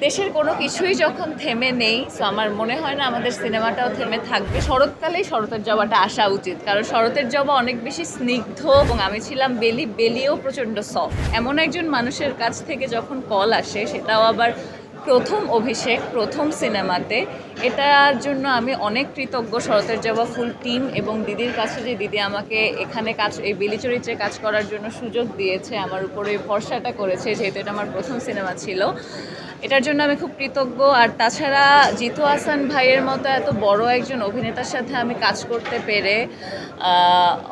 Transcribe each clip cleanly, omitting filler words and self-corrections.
দেশের কোনো কিছুই যখন থেমে নেই, সো আমার মনে হয় না আমাদের সিনেমাটাও থেমে থাকবে। শরৎকালেই শরতের জবাটা আসা উচিত, কারণ শরতের জবা অনেক বেশি স্নিগ্ধ এবং আমি ছিলাম বেলিও প্রচণ্ড সফট। এমন একজন মানুষের কাছ থেকে যখন কল আসে, সেটাও আবার প্রথম অভিষেক, প্রথম সিনেমাতে, এটার জন্য আমি অনেক কৃতজ্ঞ শরতের জবা ফুল টিম এবং দিদির কাছে, যে দিদি আমাকে এখানে এই বেলি চরিত্রে কাজ করার জন্য সুযোগ দিয়েছে, আমার উপরে ভরসাটা করেছে, যেহেতু এটা আমার প্রথম সিনেমা ছিল। এটার জন্য আমি খুব কৃতজ্ঞ। আর তাছাড়া জিতু হাসান ভাইয়ের মতো এত বড় একজন অভিনেতার সাথে আমি কাজ করতে পেরে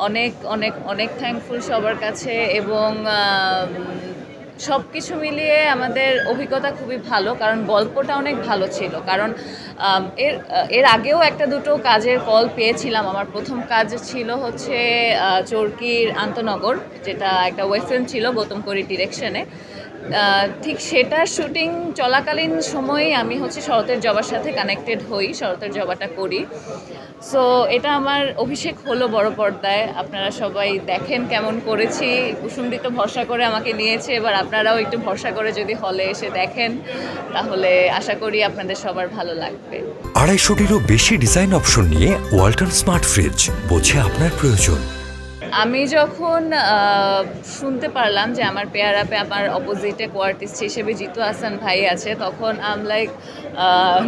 অনেক অনেক অনেক থ্যাঙ্কফুল সবার কাছে। এবং সব কিছু মিলিয়ে আমাদের অভিজ্ঞতা খুবই ভালো, কারণ গল্পটা অনেক ভালো ছিল। কারণ এর আগেও একটা দুটো কাজের কল পেয়েছিলাম। আমার প্রথম কাজ ছিল হচ্ছে চরকির আন্তনগর, যেটা একটা ওয়েব ফিল্ম ছিল গৌতম করির ডিরেকশনে। ঠিক সেটার শুটিং চলাকালীন সময়েই আমি হচ্ছে শরতের জবার সাথে কানেক্টেড হই, শরতের জবাটা করি। সো এটা আমার অভিষেক হলো বড় পর্দায়। আপনারা সবাই দেখেন কেমন করেছি। কুসুমদি তো ভরসা করে আমাকে নিয়েছে, এবার আপনারাও একটু ভরসা করে যদি হলে এসে দেখেন, তাহলে আশা করি আপনাদের সবার ভালো লাগবে। 250-টিরও বেশি ডিজাইন অপশন নিয়ে ওয়ালটন স্মার্ট ফ্রিজ, বোঝে আপনার প্রয়োজন। আমি যখন শুনতে পারলাম যে আমার পেয়ার আপে আমার অপোজিটে কোয়ার্টিস্ট হিসেবে জিতু হাসান ভাই আছে, তখন লাইক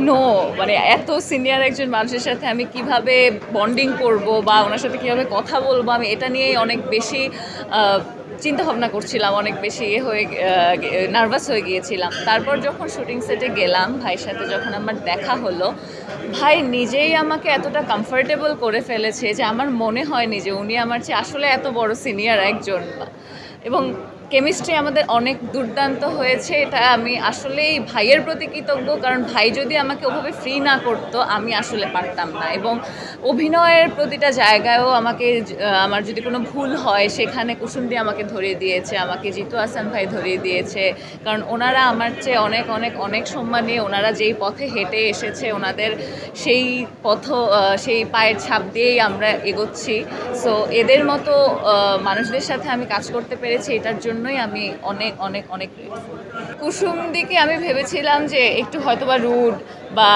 নো, মানে এত সিনিয়র একজন মানুষের সাথে আমি কিভাবে বন্ডিং করব বা ওনার সাথে কীভাবে কথা বলবো, আমি এটা নিয়েই অনেক বেশি চিন্তা ভাবনা করছিলাম, অনেক বেশি নার্ভাস হয়ে গিয়েছিলাম। তারপর যখন শুটিং সেটে গেলাম, ভাইয়ের সাথে যখন আমার দেখা হলো, ভাই নিজেই আমাকে এতটা কমফোর্টেবল করে ফেলেছে যে আমার মনে হয়নি যে উনি আমার চেয়ে আসলে এত বড় সিনিয়র একজন। এবং কেমিস্ট্রি আমাদের অনেক দুর্দান্ত হয়েছে। এটা আমি আসলেই ভাইয়ের প্রতি কৃতজ্ঞ, কারণ ভাই যদি আমাকে ওভাবে ফ্রি না করতো আমি আসলে পারতাম না। এবং অভিনয়ের প্রতিটা জায়গায়ও আমাকে, আমার যদি কোনো ভুল হয় সেখানে কুসুমদি আমাকে ধরিয়ে দিয়েছে, আমাকে জিতু হাসান ভাই ধরিয়ে দিয়েছে। কারণ ওনারা আমার চেয়ে অনেক অনেক অনেক সম্মানীয়। ওনারা যেই পথে হেঁটে এসেছে, ওনাদের সেই সেই পায়ের ছাপ দিয়েই আমরা এগোচ্ছি। সো এদের মতো মানুষদের সাথে আমি কাজ করতে পেরেছি, এটার জন্যই আমি অনেক অনেক অনেক গ্রেটফুল। কুসুমদিকে আমি ভেবেছিলাম যে একটু হয়তোবা রুড বা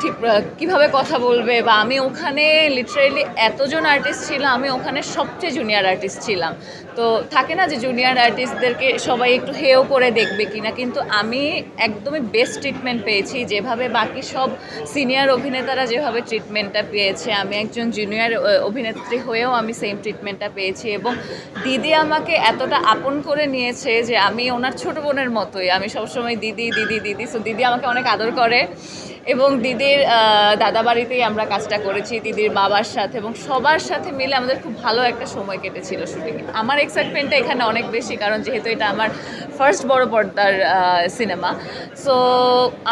ঠিক কীভাবে কথা বলবে, বা আমি ওখানে লিটারেলি এতজন আর্টিস্ট ছিল, আমি ওখানে সবচেয়ে জুনিয়র আর্টিস্ট ছিলাম। তো থাকে না যে জুনিয়র আর্টিস্টদেরকে সবাই একটু হেয় করে দেখবে কিনা, কিন্তু আমি একদমই বেস্ট ট্রিটমেন্ট পেয়েছি। যেভাবে বাকি সব সিনিয়র অভিনেতারা যেভাবে ট্রিটমেন্টটা পেয়েছে, আমি একজন জুনিয়র অভিনেত্রী হয়েও আমি সেম ট্রিটমেন্টটা পেয়েছি। এবং দিদি আমাকে এতটা আপন করে নিয়েছে যে আমি ওনার ছোটো বোনের মতোই, আমি সবসময় দিদি দিদি দিদি। সো দিদি আমাকে অনেক আদর করে। এবং দিদির দাদা বাড়িতেই আমরা কাজটা করেছি, দিদির বাবার সাথে, এবং সবার সাথে মিলে আমাদের খুব ভালো একটা সময় কেটেছিল শুটিংয়ে। আমার এক্সাইটমেন্টটা এখানে অনেক বেশি, কারণ যেহেতু এটা আমার ফার্স্ট বড় পর্দার সিনেমা। সো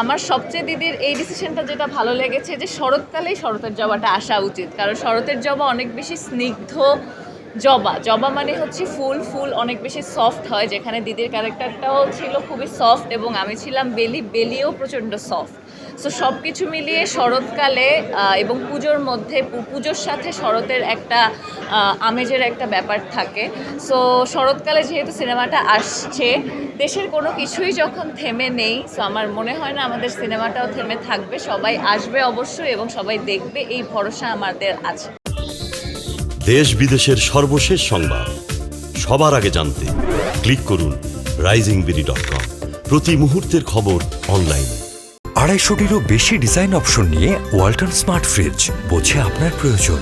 আমার সবচেয়ে দিদির এই ডিসিশনটা যেটা ভালো লেগেছে, যে শরৎকালেই শরতের জবাটা আসা উচিত, কারণ শরতের জবা অনেক বেশি স্নিগ্ধ। জবা মানে হচ্ছে ফুল অনেক বেশি সফট হয়, যেখানে দিদির ক্যারেক্টারটাও ছিল খুবই সফট এবং আমি ছিলাম বেলিও প্রচণ্ড সফট। সো সব কিছু মিলিয়ে শরৎকালে এবং পুজোর মধ্যে, পুজোর সাথে শরতের একটা আমেজের একটা ব্যাপার থাকে। সো শরৎকালে যেহেতু সিনেমাটা আসছে, দেশের কোনো কিছুই যখন থেমে নেই, সো আমার মনে হয় না আমাদের সিনেমাটাও থেমে থাকবে। সবাই আসবে অবশ্যই এবং সবাই দেখবে, এই ভরসা আমাদের আছে। দেশ বিদেশের সর্বশেষ সংবাদ সবার আগে জানতে ক্লিক করুন risingbeauty.com। প্রতি মুহূর্তের খবর অনলাইনে। 250-টিরও বেশি ডিজাইন অপশন নিয়ে ওয়ালটন স্মার্ট ফ্রিজ, বোঝে আপনার প্রয়োজন।